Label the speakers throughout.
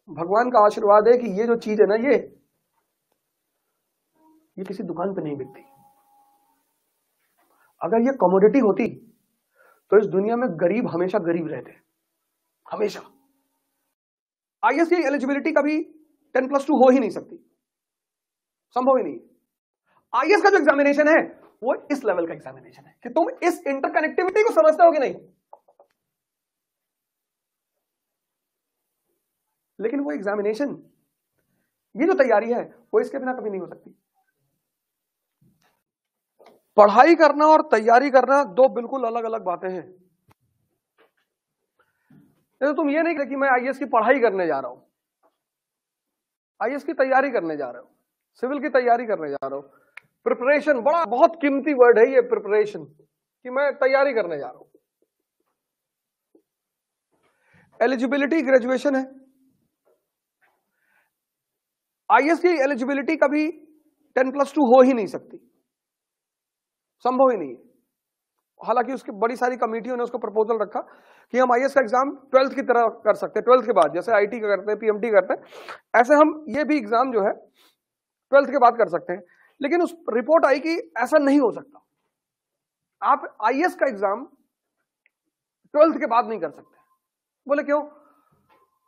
Speaker 1: भगवान का आशीर्वाद है कि ये जो चीज है ना, ये किसी दुकान पे नहीं बिकती। अगर ये कमोडिटी होती तो इस दुनिया में गरीब हमेशा गरीब रहते, हमेशा। आईएएस की एलिजिबिलिटी कभी 10+2 हो ही नहीं सकती, संभव ही नहीं। आईएएस का जो एग्जामिनेशन है वो इस लेवल का एग्जामिनेशन है कि तुम इस इंटरकनेक्टिविटी को समझते हो कि नहीं। लेकिन वो एग्जामिनेशन, ये जो तैयारी है, वो इसके बिना कभी नहीं हो सकती। पढ़ाई करना और तैयारी करना दो बिल्कुल अलग अलग बातें हैं। तो तुम ये नहीं कि मैं आईएएस की पढ़ाई करने जा रहा हूं, आईएएस की तैयारी करने जा रहा हूं, सिविल की तैयारी करने जा रहा हूं। प्रिपरेशन, बड़ा बहुत कीमती वर्ड है ये प्रिपरेशन, कि मैं तैयारी करने जा रहा हूं। एलिजिबिलिटी ग्रेजुएशन है। आईएएस की एलिजिबिलिटी कभी 10+2 हो ही नहीं सकती, संभव ही नहीं है। हालांकि उसकी बड़ी सारी कमेटियों ने उसको प्रपोजल रखा कि हम आईएएस का एग्जाम 12th की तरह कर सकते हैं, 12th के बाद, जैसे आईटी का करते हैं, पीएमटी करते हैं, ऐसे हम ये भी एग्जाम जो है 12th के बाद कर सकते हैं। लेकिन उस रिपोर्ट आई कि ऐसा नहीं हो सकता, आप आईएएस का एग्जाम 12th के बाद नहीं कर सकते। बोले क्यों?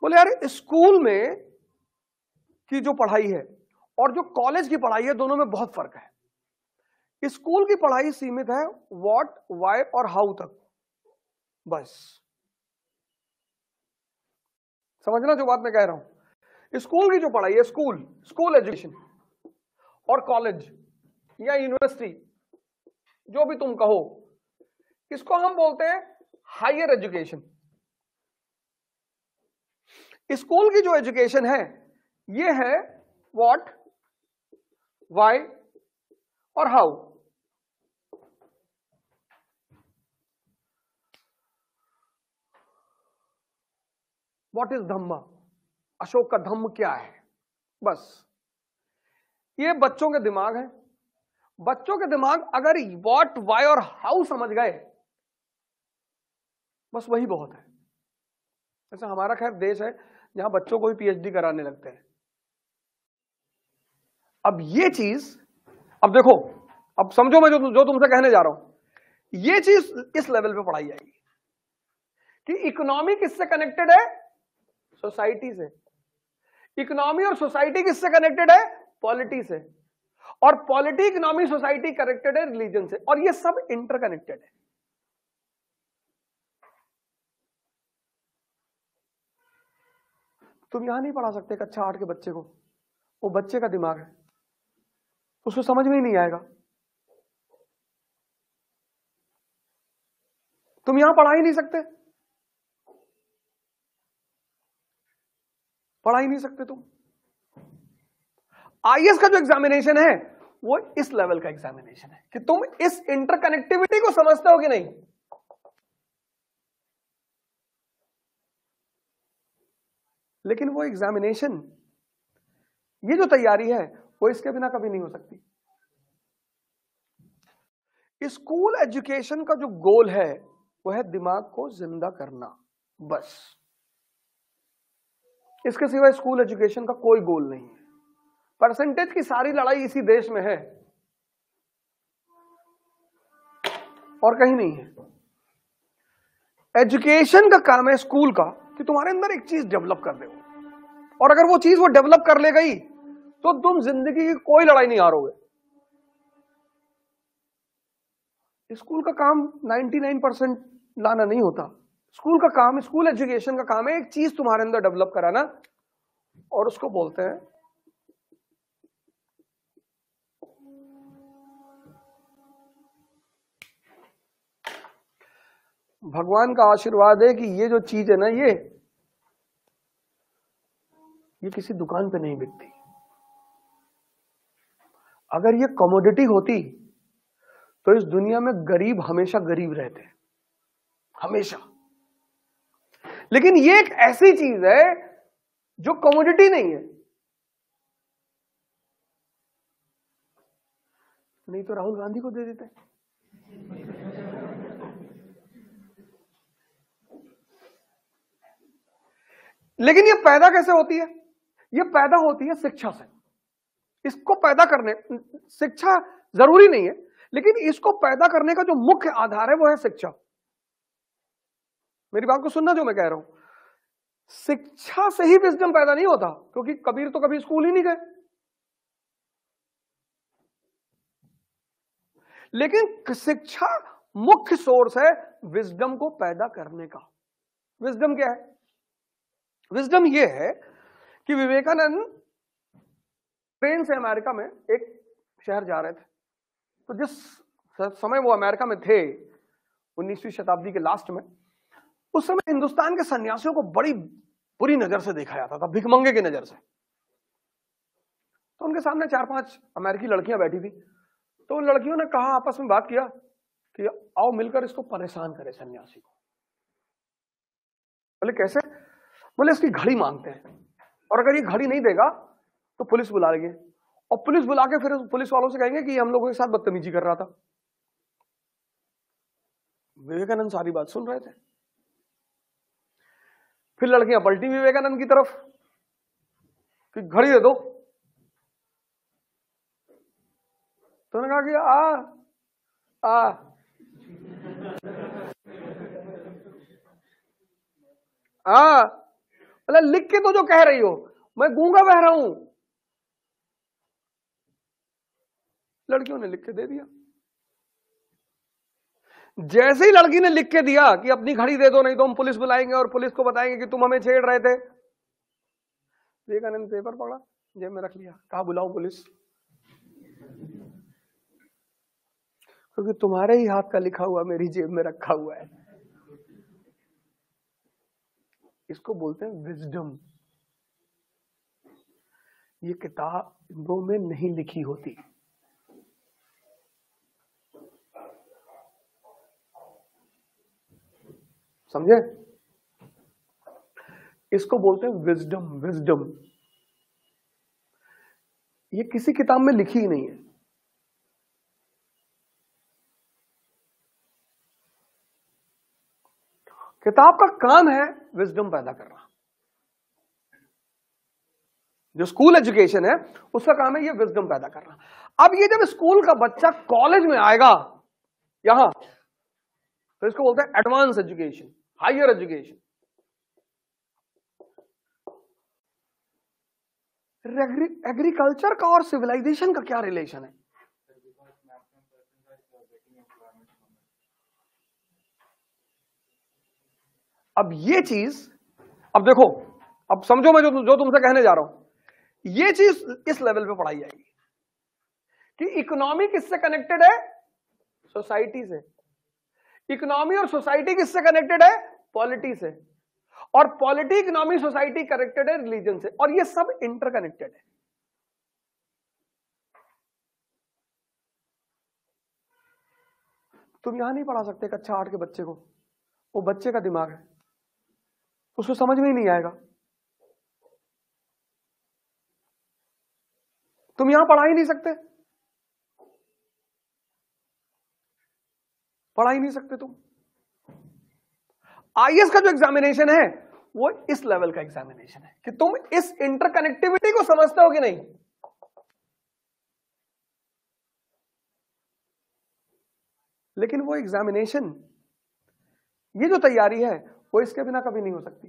Speaker 1: बोले यार, स्कूल में की जो पढ़ाई है और जो कॉलेज की पढ़ाई है, दोनों में बहुत फर्क है। स्कूल की पढ़ाई सीमित है व्हाट, व्हाई और हाउ तक, बस। समझना जो बात मैं कह रहा हूं। स्कूल की जो पढ़ाई है, स्कूल एजुकेशन, और कॉलेज या यूनिवर्सिटी, जो भी तुम कहो, इसको हम बोलते हैं हायर एजुकेशन। स्कूल की जो एजुकेशन है, ये है व्हाट, व्हाई और हाउ। व्हाट इज धम्म, अशोक का धम्म क्या है, बस। ये बच्चों के दिमाग है। बच्चों के दिमाग अगर व्हाट, व्हाई और हाउ समझ गए, बस वही बहुत है। जैसे हमारा खैर देश है जहां बच्चों को भी पीएचडी कराने लगते हैं। अब ये चीज, अब देखो, अब समझो मैं जो तुमसे कहने जा रहा हूं, ये चीज इस लेवल पे पढ़ाई जाएगी कि इकोनॉमी किससे कनेक्टेड है? सोसाइटी से। इकोनॉमी और सोसाइटी किससे कनेक्टेड है? पॉलिटी से। और पॉलिटी, इकोनॉमी, सोसाइटी कनेक्टेड है रिलीजन से। और ये सब इंटरकनेक्टेड है। तुम यहां नहीं पढ़ा सकते कक्षा 8 के बच्चे को, वो बच्चे का दिमाग है, उसको समझ में ही नहीं आएगा। तुम यहां पढ़ा ही नहीं सकते, पढ़ा ही नहीं सकते तुम। आईएएस का जो एग्जामिनेशन है वो इस लेवल का एग्जामिनेशन है कि तुम इस इंटरकनेक्टिविटी को समझते हो कि नहीं। लेकिन वो एग्जामिनेशन, ये जो तैयारी है, वो इसके बिना कभी नहीं हो सकती। स्कूल एजुकेशन का जो गोल है वो है दिमाग को जिंदा करना, बस। इसके सिवाय स्कूल एजुकेशन का कोई गोल नहीं है। परसेंटेज की सारी लड़ाई इसी देश में है और कहीं नहीं है। एजुकेशन का काम है स्कूल का कि तुम्हारे अंदर एक चीज डेवलप कर दे, और अगर वो चीज वो डेवलप कर ले गई तो तुम जिंदगी की कोई लड़ाई नहीं हारोगे। स्कूल का काम 99% लाना नहीं होता। स्कूल का काम, स्कूल एजुकेशन का काम है एक चीज तुम्हारे अंदर डेवलप कराना, और उसको बोलते हैं भगवान का आशीर्वाद है कि ये जो चीज है ना, ये किसी दुकान पे नहीं बिकती। अगर ये कमोडिटी होती तो इस दुनिया में गरीब हमेशा गरीब रहते, हमेशा। लेकिन ये एक ऐसी चीज है जो कमोडिटी नहीं है। नहीं तो राहुल गांधी को दे देते। लेकिन ये पैदा कैसे होती है? ये पैदा होती है शिक्षा से। इसको पैदा करने, शिक्षा जरूरी नहीं है, लेकिन इसको पैदा करने का जो मुख्य आधार है वो है शिक्षा। मेरी बात को सुनना जो मैं कह रहा हूं, शिक्षा से ही विजडम पैदा नहीं होता, क्योंकि कबीर तो कभी स्कूल ही नहीं गए। लेकिन शिक्षा मुख्य सोर्स है विजडम को पैदा करने का। विजडम क्या है? विजडम यह है कि विवेकानंद ट्रेन से अमेरिका में एक शहर जा रहे थे, तो जिस समय वो अमेरिका में थे 19वीं शताब्दी के लास्ट में, उस समय हिंदुस्तान के सन्यासियों को बड़ी बुरी नजर से देखा जाता था, भिखमंगे की नजर से। तो उनके सामने 4-5 अमेरिकी लड़कियां बैठी थी, तो उन लड़कियों ने कहा, आपस में बात किया कि आओ मिलकर इसको परेशान करें सन्यासी को। बोले कैसे? बोले इसकी घड़ी मांगते हैं, और अगर ये घड़ी नहीं देगा तो पुलिस बुला लेंगे, और पुलिस बुला के फिर पुलिस वालों से कहेंगे कि हम लोगों के साथ बदतमीजी कर रहा था। विवेकानंद सारी बात सुन रहे थे। फिर लड़कियां पलटी विवेकानंद की तरफ कि घड़ी दे दो। तो उन्होंने कहा कि बोले लिख के तो जो कह रही हो, मैं गूंगा बह रहा हूं। लड़कियों ने लिख के दे दिया। जैसे ही लड़की ने लिख के दिया कि अपनी घड़ी दे दो, नहीं तो हम पुलिस बुलाएंगे और पुलिस को बताएंगे कि तुम हमें छेड़ रहे थे, विवेकानंद पेपर पढ़ा, जेब में रख लिया, कहा बुलाओ पुलिस, क्योंकि तुम्हारे ही हाथ का लिखा हुआ मेरी जेब में रखा हुआ है। इसको बोलते हैं विजडम। ये किताबों में नहीं लिखी होती। समझे? इसको बोलते हैं विजडम। विजडम ये किसी किताब में लिखी ही नहीं है। किताब का काम है विजडम पैदा करना। जो स्कूल एजुकेशन है उसका काम है ये विजडम पैदा करना। अब ये जब स्कूल का बच्चा कॉलेज में आएगा यहां, तो इसको बोलते हैं advance education, higher education. Agriculture का और सिविलाइजेशन का क्या रिलेशन है? अब ये चीज, अब देखो, अब समझो मैं जो तुमसे कहने जा रहा हूं, ये चीज इस लेवल पे पढ़ाई जाएगी कि इकोनॉमी किससे कनेक्टेड है? सोसाइटी से। इकोनॉमी और सोसाइटी किससे कनेक्टेड है? पॉलिटी से। और पॉलिटी, इकोनॉमी, सोसाइटी कनेक्टेड है रिलीजन से, और ये सब इंटरकनेक्टेड है। तुम यहां नहीं पढ़ा सकते कक्षा 8 के बच्चे को, वो बच्चे का दिमाग है, उसको समझ में ही नहीं आएगा। तुम यहां पढ़ा ही नहीं सकते, पढ़ा ही नहीं सकते तुम। आईएएस का जो एग्जामिनेशन है वो इस लेवल का एग्जामिनेशन है कि तुम इस इंटरकनेक्टिविटी को समझते हो कि नहीं। लेकिन वो एग्जामिनेशन, ये जो तैयारी है वो इसके बिना कभी नहीं हो सकती।